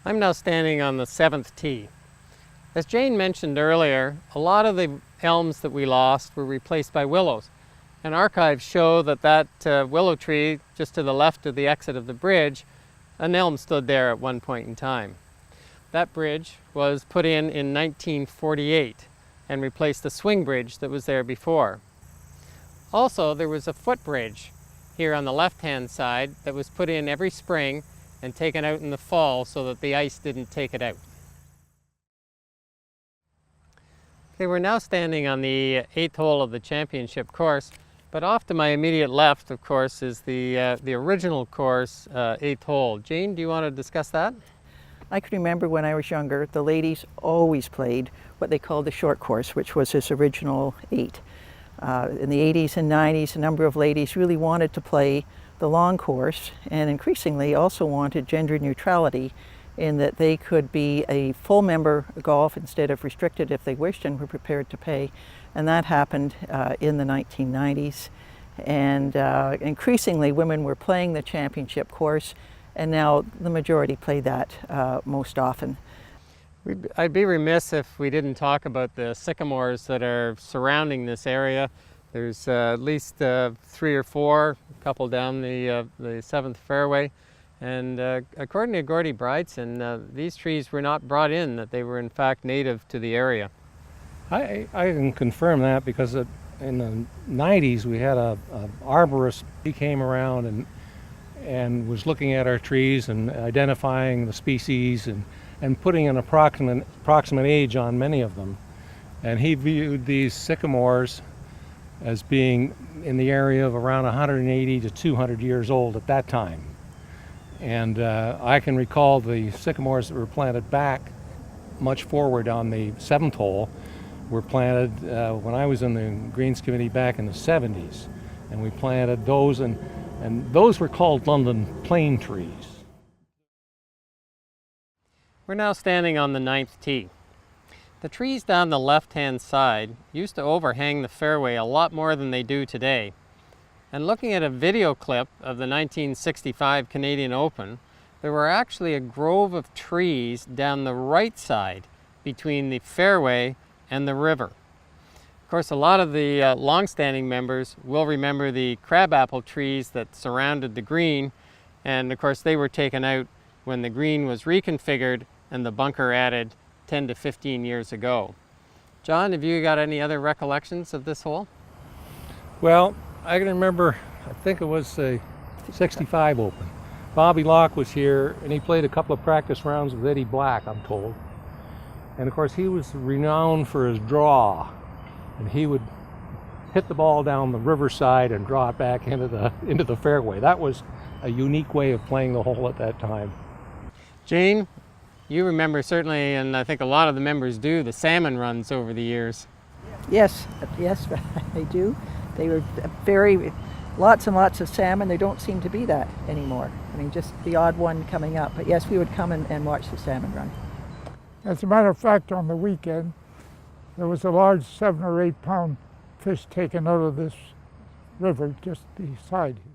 I'm now standing on the 7th tee. As Jane mentioned earlier, a lot of the elms that we lost were replaced by willows. And archives show that willow tree just to the left of the exit of the bridge, an elm stood there at one point in time. That bridge was put in 1948 and replaced the swing bridge that was there before. Also, there was a footbridge here on the left-hand side that was put in every spring and taken out in the fall so that the ice didn't take it out. Okay, we're now standing on the 8th hole of the championship course, but off to my immediate left, of course, is the original course, 8th hole. Jane, do you want to discuss that? I can remember when I was younger, the ladies always played what they called the short course, which was this original 8. In the 80s and 90s, a number of ladies really wanted to play the long course and increasingly also wanted gender neutrality in that they could be a full member of golf instead of restricted if they wished and were prepared to pay. And that happened in the 1990s. And increasingly women were playing the championship course, and now the majority play that most often. I'd be remiss if we didn't talk about the sycamores that are surrounding this area. There's at least 3 or 4, a couple down the 7th fairway. And according to Gordy Bridson, these trees were not brought in, that they were in fact native to the area. I can confirm that because in the 90s we had a arborist. He came around and was looking at our trees and identifying the species and putting an approximate age on many of them. And he viewed these sycamores as being in the area of around 180 to 200 years old at that time. And I can recall the sycamores that were planted back much forward on the 7th hole were planted when I was in the Greens Committee back in the 70s. And we planted those, and those were called London plane trees. We're now standing on the 9th tee. The trees down the left-hand side used to overhang the fairway a lot more than they do today. And looking at a video clip of the 1965 Canadian Open, there were actually a grove of trees down the right side between the fairway and the river. Of course, a lot of the long-standing members will remember the crabapple trees that surrounded the green, and of course they were taken out when the green was reconfigured and the bunker added 10 to 15 years ago. John, have you got any other recollections of this hole? Well, I can remember, I think it was the 65 Open. Bobby Locke was here and he played a couple of practice rounds with Eddie Black, I'm told. And of course he was renowned for his draw. And he would hit the ball down the riverside and draw it back into the fairway. That was a unique way of playing the hole at that time. Jane, you remember certainly, and I think a lot of the members do, the salmon runs over the years. Yes, I do. They were lots and lots of salmon. There don't seem to be that anymore. I mean, just the odd one coming up. But yes, we would come and watch the salmon run. As a matter of fact, on the weekend, there was a large 7 or 8 pound fish taken out of this river just beside here.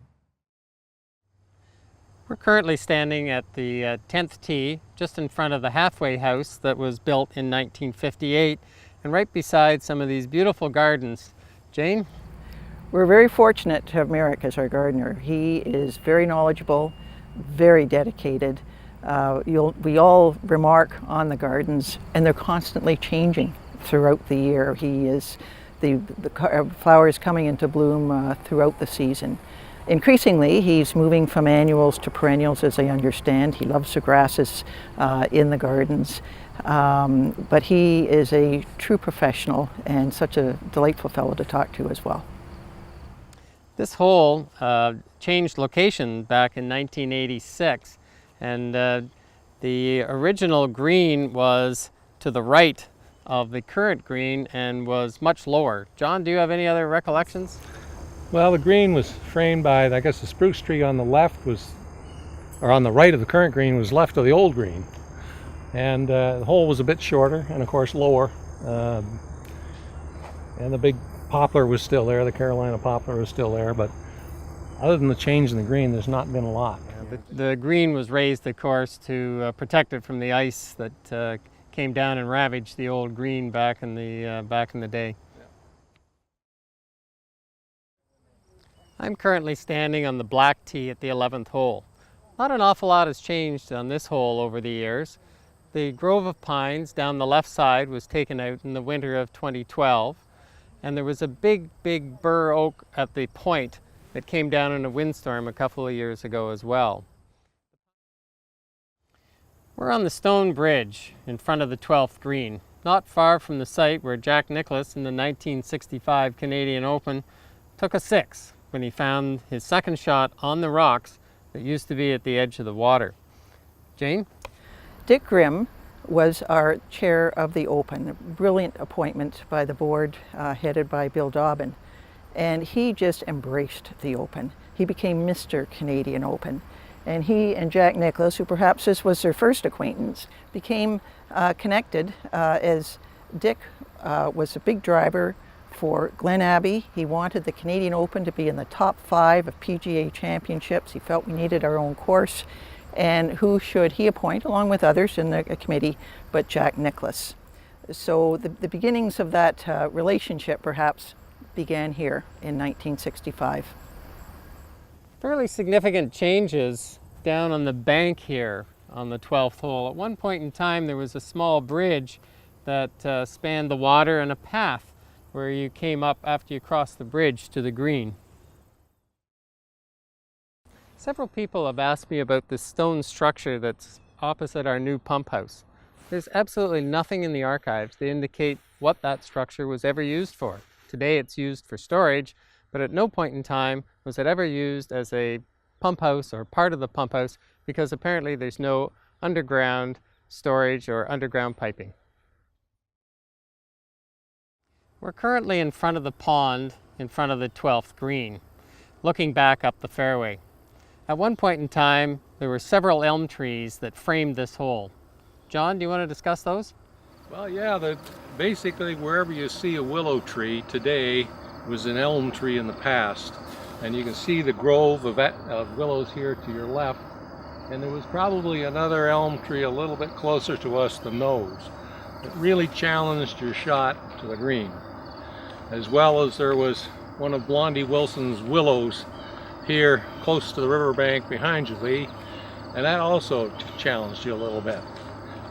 We're currently standing at the 10th tee, just in front of the halfway house that was built in 1958, and right beside some of these beautiful gardens. Jane? We're very fortunate to have Merrick as our gardener. He is very knowledgeable, very dedicated. We all remark on the gardens, and they're constantly changing throughout the year. He is the flowers coming into bloom throughout the season. Increasingly, he's moving from annuals to perennials, as I understand. He loves the grasses in the gardens. But he is a true professional and such a delightful fellow to talk to as well. This hole changed location back in 1986, and the original green was to the right of the current green and was much lower. John, do you have any other recollections? Well, the green was framed by, I guess the spruce tree on the left or on the right of the current green was left of the old green. And the hole was a bit shorter and of course lower. And the big poplar was still there, the Carolina poplar was still there, but other than the change in the green, there's not been a lot. The green was raised, of course, to protect it from the ice that came down and ravaged the old green back in the day. I'm currently standing on the black tee at the 11th hole. Not an awful lot has changed on this hole over the years. The grove of pines down the left side was taken out in the winter of 2012, and there was a big bur oak at the point that came down in a windstorm a couple of years ago as well. We're on the stone bridge in front of the 12th green, not far from the site where Jack Nicklaus in the 1965 Canadian Open took a 6 when he found his second shot on the rocks that used to be at the edge of the water. Jane? Dick Grimm was our chair of the Open, a brilliant appointment by the board headed by Bill Dobbin. And he just embraced the Open. He became Mr. Canadian Open. And he and Jack Nicklaus, who perhaps this was their first acquaintance, became connected as Dick was a big driver for Glen Abbey. He wanted the Canadian Open to be in the top 5 of PGA championships. He felt we needed our own course. And who should he appoint, along with others in the committee, but Jack Nicklaus. So the beginnings of that relationship perhaps began here in 1965. Fairly significant changes down on the bank here on the 12th hole. At one point in time there was a small bridge that spanned the water and a path where you came up after you crossed the bridge to the green. Several people have asked me about this stone structure that's opposite our new pump house. There's absolutely nothing in the archives to indicate what that structure was ever used for. Today it's used for storage, but at no point in time was it ever used as a pump house or part of the pump house, because apparently there's no underground storage or underground piping. We're currently in front of the pond in front of the 12th green, looking back up the fairway. At one point in time, there were several elm trees that framed this hole. John, do you want to discuss those? Well, yeah, basically wherever you see a willow tree today was an elm tree in the past. And you can see the grove of willows here to your left. And there was probably another elm tree a little bit closer to us than those. It really challenged your shot to the green. As well as there was one of Blondie Wilson's willows here close to the riverbank behind you, Lee, and that also challenged you a little bit.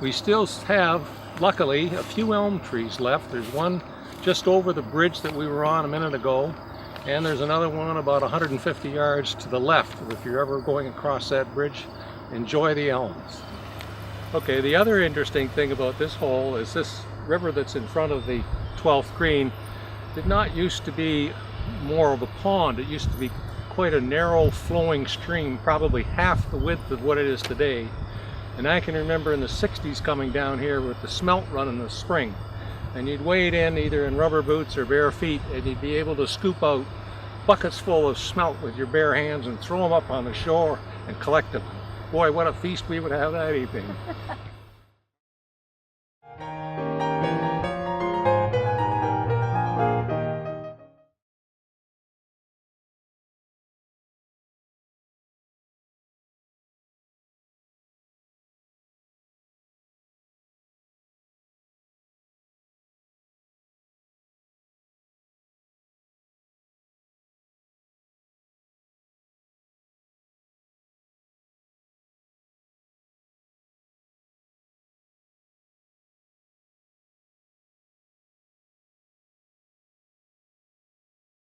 We still have, luckily, a few elm trees left. There's one just over the bridge that we were on a minute ago, and there's another one about 150 yards to the left. If you're ever going across that bridge, enjoy the elms. Okay, the other interesting thing about this hole is this river that's in front of the 12th green did not used to be more of a pond. It used to be quite a narrow flowing stream, probably half the width of what it is today. And I can remember in the 60s coming down here with the smelt run in the spring, and you'd wade in either in rubber boots or bare feet, and you'd be able to scoop out buckets full of smelt with your bare hands and throw them up on the shore and collect them. Boy, what a feast we would have that evening.